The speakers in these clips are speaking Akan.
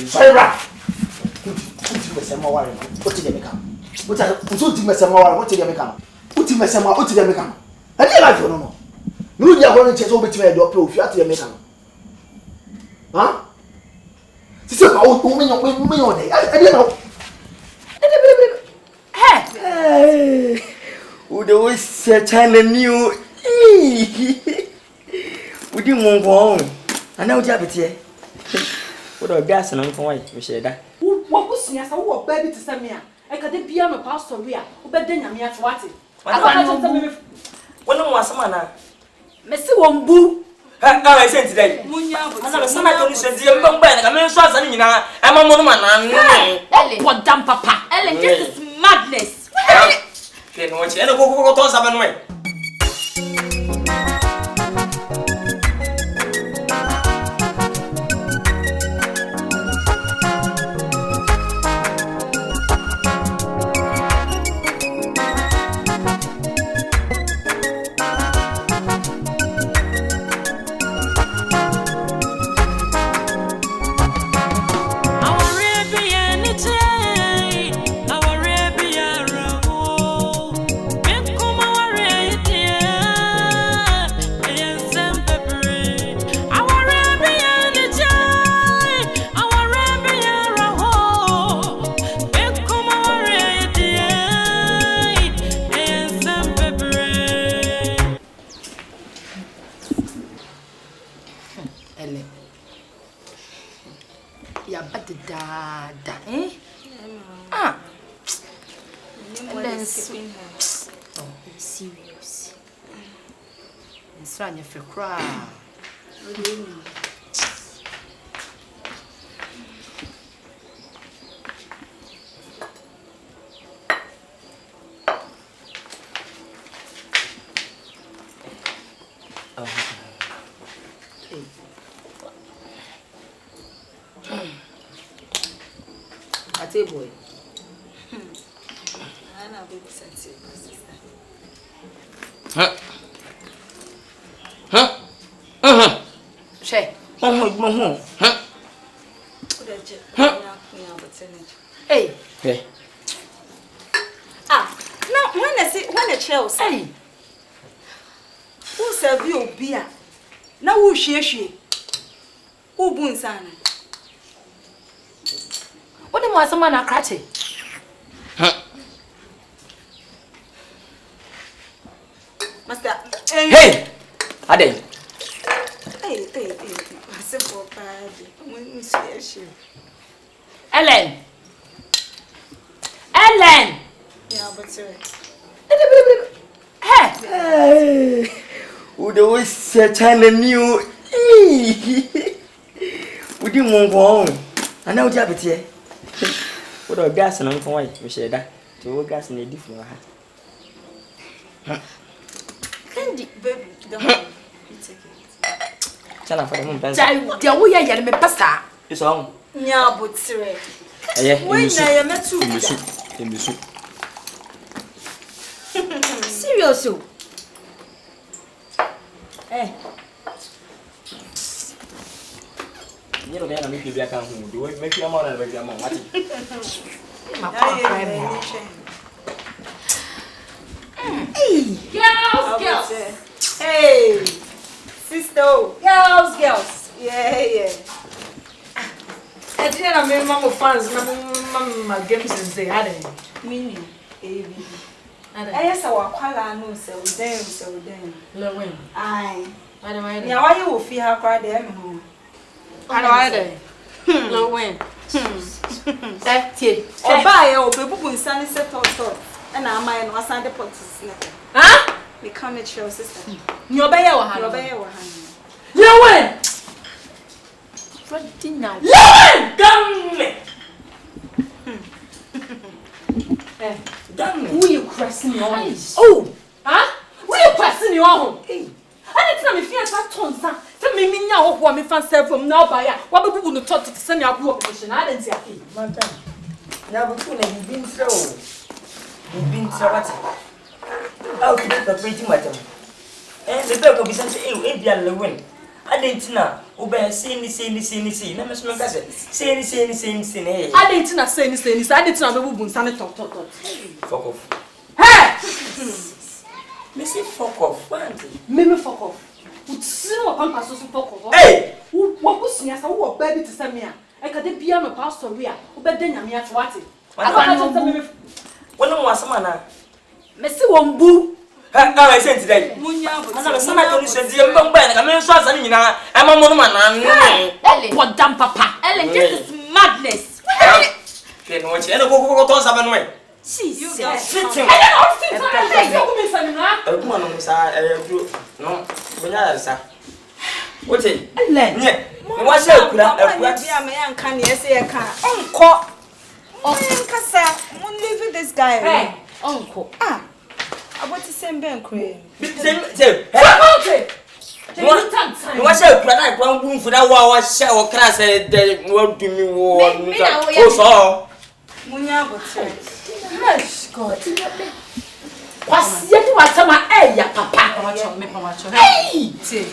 Sorry, bra. Put me more worry. What did you come? What are you me some more? What did you come? Put me some more. What did you come? I didn't like you, no. You are going to chase over to me, your proof. You have to make them. Huh? This is about women on day. I didn't know. Hey! Would always say China new. We didn't move on. I know what here. What a gas and uncle wife, we said that. What was your son? Baby to send me? I got the piano pastor. We are, but then I'm here to watch it. When was some man? Messi won't boo. I said today. Somebody said, "You're going back. I'm in Swaziland. I'm a woman. What damn papa? Ellen, this is madness. Can't watch it. Go to Saban. Serious. It's running for cry. I tell you, boy. I know baby sensitive. Che. Hey. Hey. Ah, now when a child say, who serve you beer? Now who she? Who boon sana? What do you want someone a cratty? Master. Hey! Ade. Hey. Simple party. When see Ellen. Yeah, but sir. Hey! Would always say China new. We didn't move on. I know what here. What a gas and uncle wife, we said that. To gas in a different Candy, baby, don't take it. Chana for the moon. There we are, me pasta. It's on. Yeah, but sir. When I met you in the soup. Serious. Eh. You know, I make you be a count. Do it, make your mother and make your mom. Hey, girls. Hey, sister. Girls. Yeah. I didn't have mama fans, mama games and say, I didn't. Meaning, I saw a quala no, so then. Lowen. Aye. Now, why you feel how cried them? I know I did. Lowen. That's it. Or buy or people in sunny set or so. And I might not send the pot to snap. Huh? We come at your sister. Your bear or honey. Lowen! What did now? Lowen! Damn! Who you pressing your eyes? Oh! Huh? Who you pressing your home? Hey! I didn't know if you had that tone, sir. Tell me now what me fancy from now by what people will talk to send your blue position. I didn't say, Madam. Now, but you've been through. You've been through. How could you be pretty, madam? And the dog will be sent to you, India, the win. Adentina, Ube, say, na Miss Mancassa, say, hey. Adentina, say, I didn't know who would stand talk. Fuck off. Hey! Missy, fuck off, Mimi, fuck off. Would see what compass was fuck off. Hey! What was yes, I walk baby to send me. I got the piano pastor, we are, who bet then I'm here to what it. When was some man? Messi won't boo. I said today. I'm somebody who says, I'm a woman. What damn papa? Ellen, this is madness. Can watch any go to 7 way. Jesus. Sitting. No, what's it? Ellen. What's Uncle. Leave this guy. Hey, uncle. I want to send Ben Crane. What's up? I want room for that war shower class. They won't do me war. Oh, Munya, Yes, God. What's yet what some eh, papa? Hey!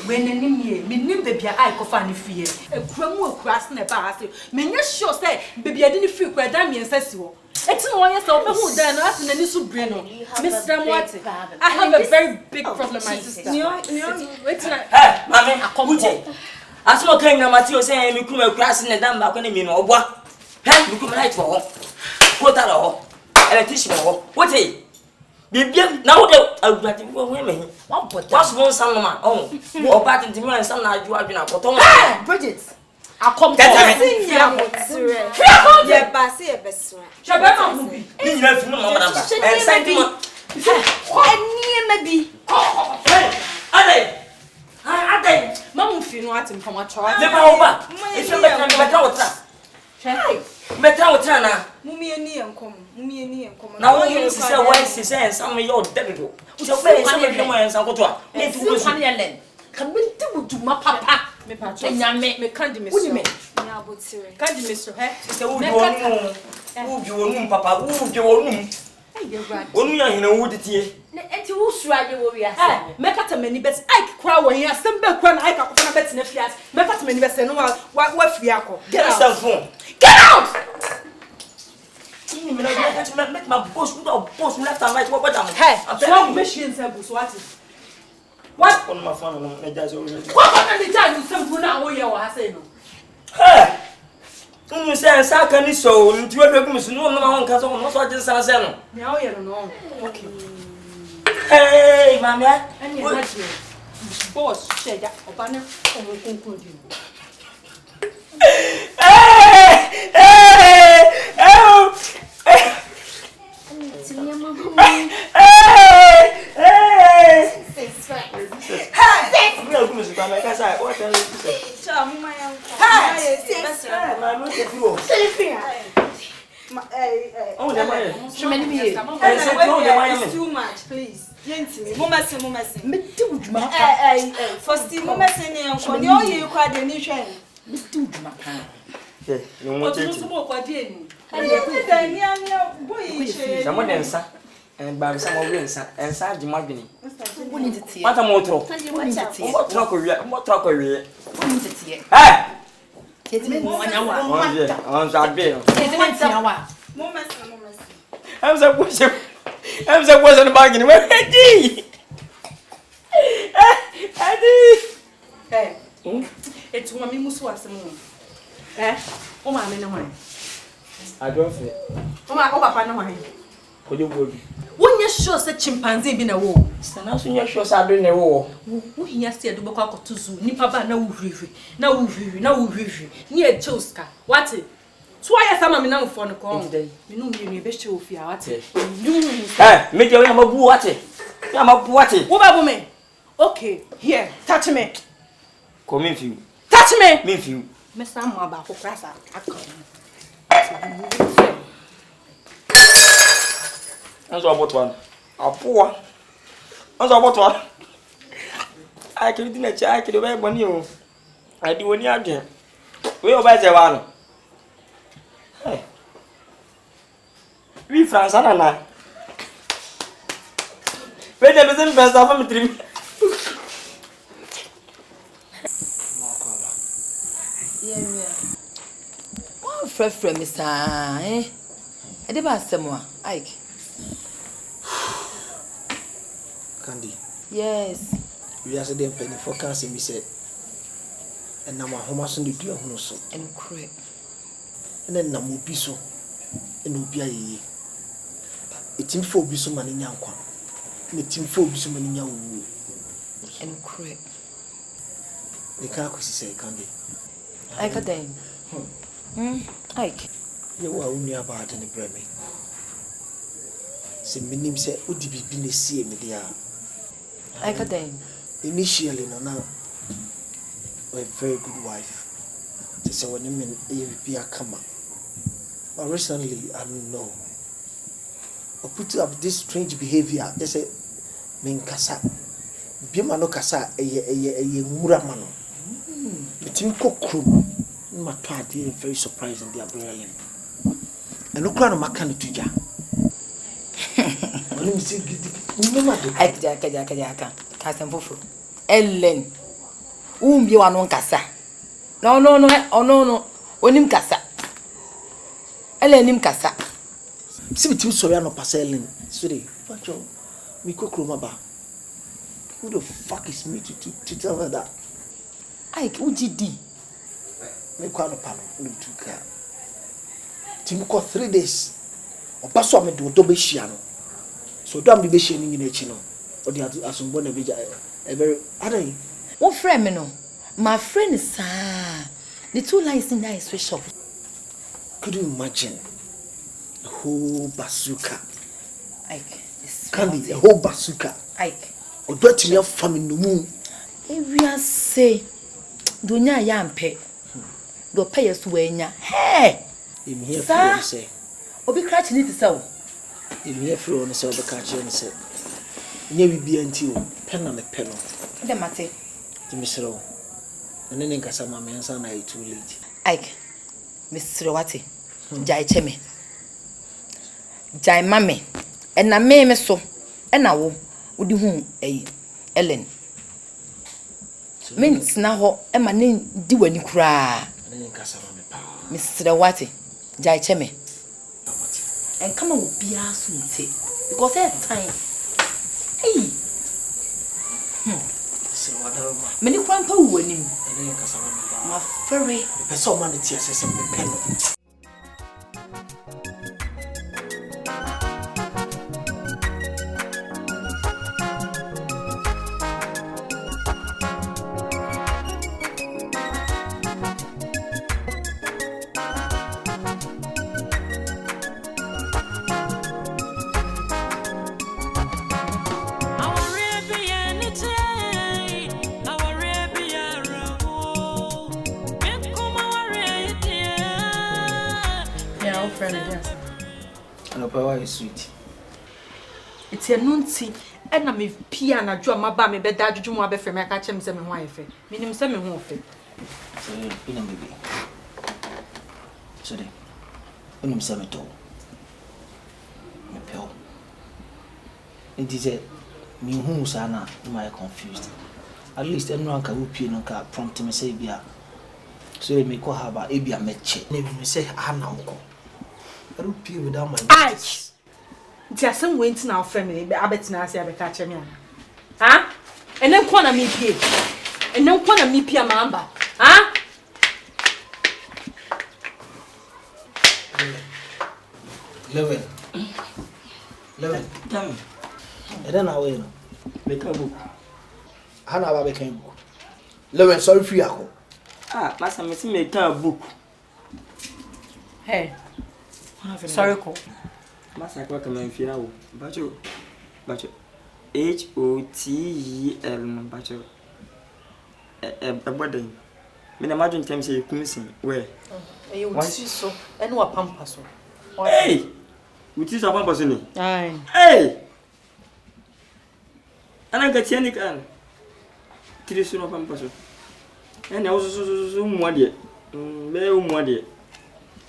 When an Indian, me name baby, I could find a fear. A crumble grass in a bath. Me, you sure say, baby, I didn't feel quite damn sensible. It's no one else who done us in any subrino. Mr. Mwati, I have a very big problem, my sister. Wait, Mammy, I come to I saw King Matthew saying you could grass in the dam back on me or what? Help you come right for what that all? Electrician, what a baby now I'll get women. What's one son of my own? Or back into me and some night you have been a cotton. Bridget, I'll come yeah, Bassy, a best one. Shabbat movie. You left no number and sent him. Maybe. Ade, Mamma feel what him from a child. never over. If you better with Tana. Mummy and come. Now, when you say, why she says, some of your devil. So, very some of them and some go to Can we do to my papa? Me can't miss you. Can't miss you, eh? who you own, Papa, who you own. Only I know what it is. And to who's right, you will Make out a many bets. I cry when you are some back when I can open a bet in a fiat. Make out many bets and what fiaco. Get Yourself home. Get out! Make my boss left and right. What am I? Hey, I'm telling machines and what? What on my phone? on the time you send for now? You are saying. Hey! You say, I can't so into your rooms. No one can so much. I just said, now you don't know. Okay. Hey, Mamma, And you're not here. Boss, say that. Obana, and we'll conclude you. too much, please. First, and by some of wins and side the margin. What a motor! What truck are you? What truck are you? Hey! I'm so wasn't a bargain. Where Eddie? Hey, it's one me muswas. Eh? Oh, my man, I don't feel. oh, my papa, Could you go? when you show such chimpanzee been a war, Stand out in your shows are doing a war. who he has said to Boko to Zoo, Nipaba, no review, no review, near Choska. What's it? Twice I'm now for the call. You know, you best show if you are at it. Hey, make your name a buati. I'm a buati. What about me? Okay, here, touch me. Come in, you. Touch me. Me, you. Miss Sam about for class. That's about one. A poor. That's about one. I can do a check to the money. I do any again. We are better one. Hey. We France, Anna. When there isn't best of a dream. frɛ me saa ade ba asɛm a Ike Candy. Yes. We are saying penny for cancer, me said. And now my home son do your home so. And correct. And then Namu Biso and Ubia. A team for Biso man in Yanqua. And a team for Biso man in Yawu. And correct. The car could say, Candy. Ike then. Ike. You are only about any bremy. Say, my name said, would be been a sea, me dear. Ike then. Initially, Nana, a very good wife. They say, when you mean be a comer. But recently, I don't know. I put up this strange behavior. They say, Min Kasa. Bimano Kasa, a Muramano. The team cook crew. My twat, very surprising, they are brilliant. And look around my kind to ya. Let me see, Ike, Cousin Fufu. Ellen. You are no Kasa. No. Onim Kasa. Ellen him Kasa. see you sorry no pass Ellen. Sorry. Pacho. Me cook Maba. Who the fuck is me to tell her that? Ike, UGD. Me kwa no pano. No two car. Timuko 3 days. Obaso me do do be shia no. So do am be shia ni nyina echi no. O di asombo na beja e very adai. What friend me no? My friend is the 2 lines in that switch up. Could you imagine the whole bazooka? Ike, Candy, the whole bazooka. Ike. O do ti me family no mu. We are say dunya yampe. Do pay us wenya. Hey! In here for say. Obi cratch need to sell. In here for on say obi catch and say. Nye bi anti o pen na me pen no. Dem mate. Ti me sero. Ene ne nkasa ma me nsa na too late. Ike. Mr. Wati. Jai cheme. Jai mame. E na me so. E na wo. Udi hu Ellen. Mint na ho e ma ne di wani kura. Ene ne nkasa ma me pa. Mr. Wati. Jai cheme. And come on be asunte. Because that time. Hey. So wadaroma. Many grandpa wani. Ene ne nkasa ma me pa. My furry. Person man ti asese me pen no. Sweet. It's a nunti, and I'm a piano drum about me bed that you want to be from my catch him some wife. Meaning some more fit. So, in a baby. So, when you say it all, my pill. It is a me who's Anna, my confused. At least everyone can whoop you no car prompt me say, Bia. So, they may call her about Abia Metche. Maybe me say, I'm uncle. I don't pee without my eyes. Just some went in our family, but I bet now say I be catch me. Huh? And then corner me pay. And then corner me pay mamba. Huh? Level. Tell me. And then I will Make a book. Hana became book. Level, sorry for you. Master, me make a book. Hey. Sorry, call. Master, what can I feel? Bacho HOTEL, Bacho. A wedding. Me imagine time say you come sing. Where? You would see so. And what pampas. Hey! We teach our pampas in it. Aye. Hey! And I got any can. Three soon of pampas. And I was so muddy. Very muddy.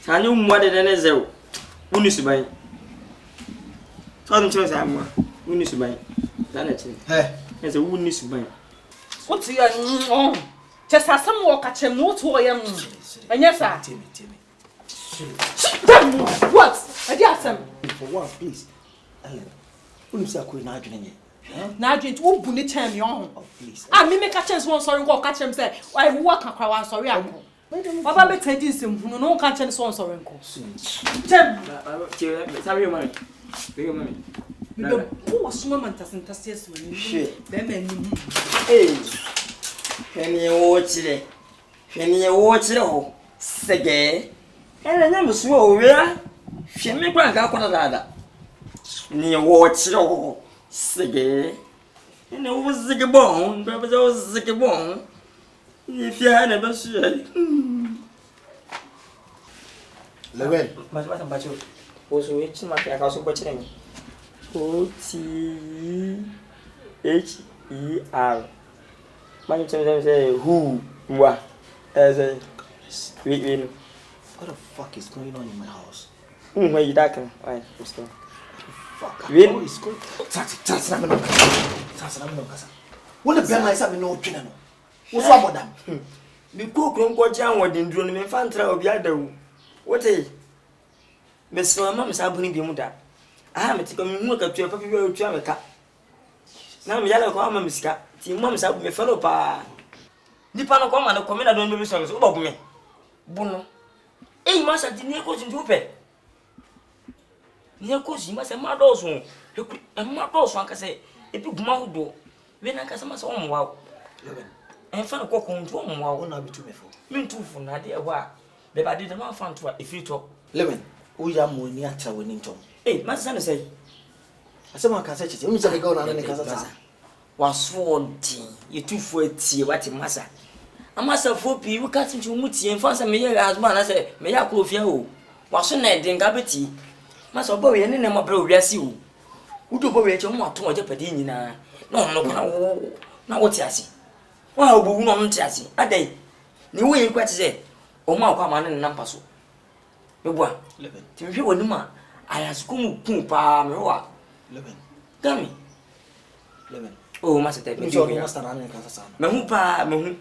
Can you muddy than a zero? Unisubai. So I'm sure I'm Unisubai. Hey, there's a Unisubai. What's your just as some walk at him, what to him? And yes, sir. What? I did ask him. For once, please. Ellen, who say I could not drink it? Now drink. Who bunny time young? Oh, please. I me make a chance one sorry. Go catch him say. I walk a crowd sorry. Papa be tell this him. No catch any one sorry. Go. Tem. Sorry, man. Big man. The poor woman doesn't assist me. Shit. Them and Hey. When you watch it all, Sege. And I never swore, yeah? She may grant out one another. Near watch it all, Sege. And it was the bone, but it was the bone. If you had never said. Lewin. But what about you? Also, it's my house of watching. O-T-H-E-R. My sometimes say who, what, as a wait. What the fuck is going on in my house? Where you darken? Why, Mr. Fuck. Win. What is going on? That's not me. What the bell is having no channel? What's wrong with them? The cook won't go down with the drone and fantra of the other. What a Miss Mamma's happening to Muda. I haven't taken look at your puppy will travel cat. Now, Yellow Common Miska, Tim Mom's up with me fellow pa. The Panacoman come in, I don't know songs about me. Bono. Eh, Master didn't go into pay. Near course, you must have my doors one. And my doors one can say, a big mouth door. When I can some own wow. And found a cock on to one wow, not be too me for. Mean too for Nadia, why? But I didn't want fun to if you talk. Lewin, we are more near to winning Tom. Eh, my son say, Someone can say it. You say go down in the casa. Was sworn tea, you too for tea, what a massa. A master for people cut into Mutti and found some million as one. I say, may I call you? Was so night in Gabity? Master Boy and then my bro, yes, you. Who do boy at your more to a jeopardy? No, now what I see. Well, who non chassis, a day. The way you quite say, oh, my command and Nampaso. The one, Levin, to you and ma, I ask whom Pumpa, Roa. Levin, Tell me. Levin. Oh, Master, You must have run in Casa. Mahupa, Mahu.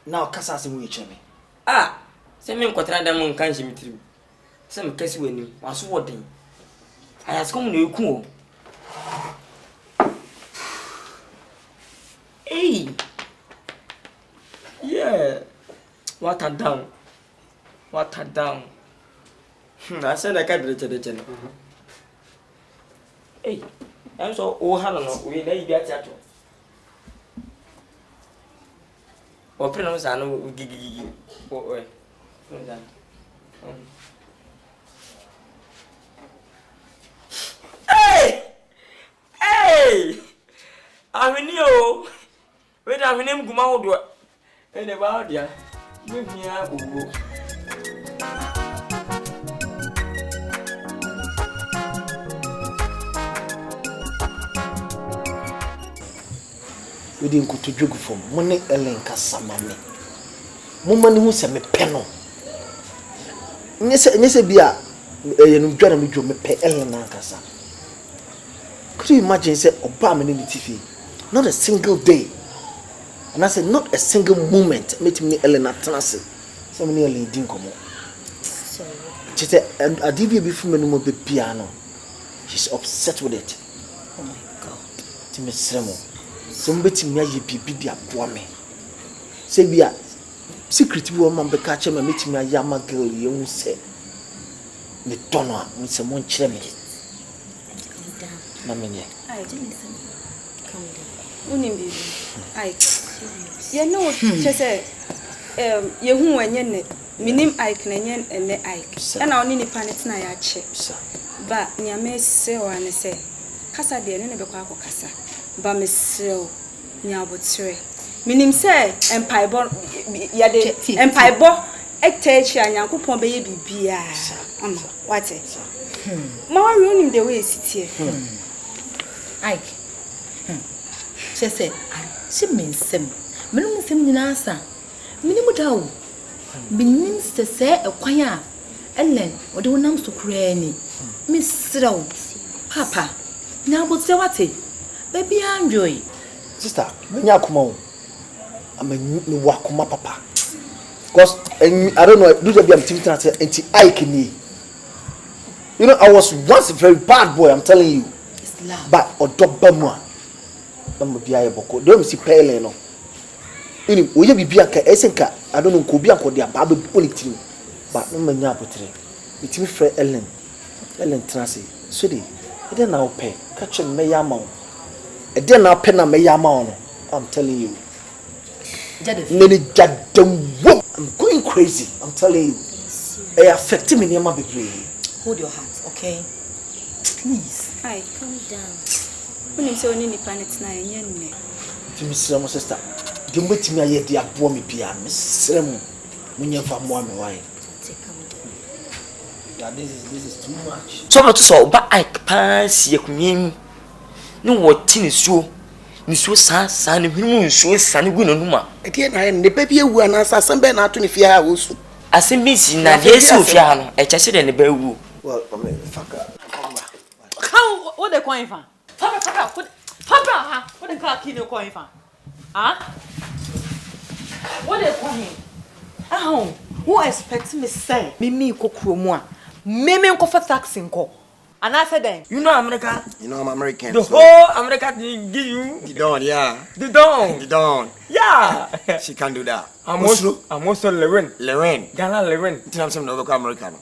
Now, Casa, we each me. Ah, send me Quatradamon can't you through. Some case when you was wording. I ask come no cool. Hey, yeah, water down. Water down. I said I can't reach the channel. Hey, I'm so old, we lay at that. Or pronounce I know gigi. Hey! Hey! I knew. Wait, I name Gumaudo. And about ya. Give me a boo. We didn't go to Jugu for money, Ellen Casamame. Woman who said me penno. Yes, beer, you try to me pay Ellen Ancassa. Could you imagine, say, Obama in the TV? Not a single day. And I said, not a single moment meeting me Ellen at Tennessee. So many Ellen didn't come. She said, and I did before me no the piano. She's upset with it. Oh my God. Timmy Sremo. Somebody me aye bibi dia boa me. Say bia secret bi woman be catch me meet me ayama girl ye hu say. Me tono a me se mon kire me. Na me ne. I didn't listen. Come down. Unim baby. I. You know say ye hu enye ne. Minim Ike na enye ene Ike. E na oni nipa ne tena ya che. Ba nyame se o ane se. Kasa de ne be kwa akokasa. Ba mesrel nyabotre minim say empaibo yade empaibo etechi anyankopon be ye bibia ama wate ma wa rim the way sit here Ike say she mensem minim sem nyina sa minim dawo minim se ekwan a ellen ode wonam so kura ni mesrel papa nyabotre wate baby enjoy sister menya akoma o ama ni wakoma papa Because I don't know, do the I'm thinking anti Ike me. You know, I was once a very bad boy, I'm telling you. It's love. But Odobamwa. I'm be a boko. Don't see pale no. You we be a esenka. I don't know ko bi anko dia ba be politics. But no manya apotre. It me frɛ Ellen Transi. So dey. E dey na opɛ. Catch me ya ma. E dey na opɛ na me ya ma no. I'm telling you. I'm going crazy. I'm telling you. It affecting me near my baby. Hold your heart, okay? Please. Hi, calm down. When you say only the planet na yenye. To me, sister. The way to me, I hear the aboa me piano. Miss Srem, munya fa mo me why? Yeah, this is too much. So much so, but I can't see a community. No what tin is so. Nisu sa ne hunu nsuo sane gu nanuma eke na ne baby ewu anasa sembe na ato ne fie ha wo su asem si na de si ofia no e kyese de ne ba wu well fuck How what the coin fan? Papa ha what the car key coin fan? Huh? What the coin? Ah, who expect me say me kokro mu a me nko fa taxi nko. And I said then, you know America? You know I'm American. The whole America they give you the don, yeah. The don. The don. Yeah. She can do that. I'm also Lorraine. Lorraine. Ghana Lorraine. I'm saying no American.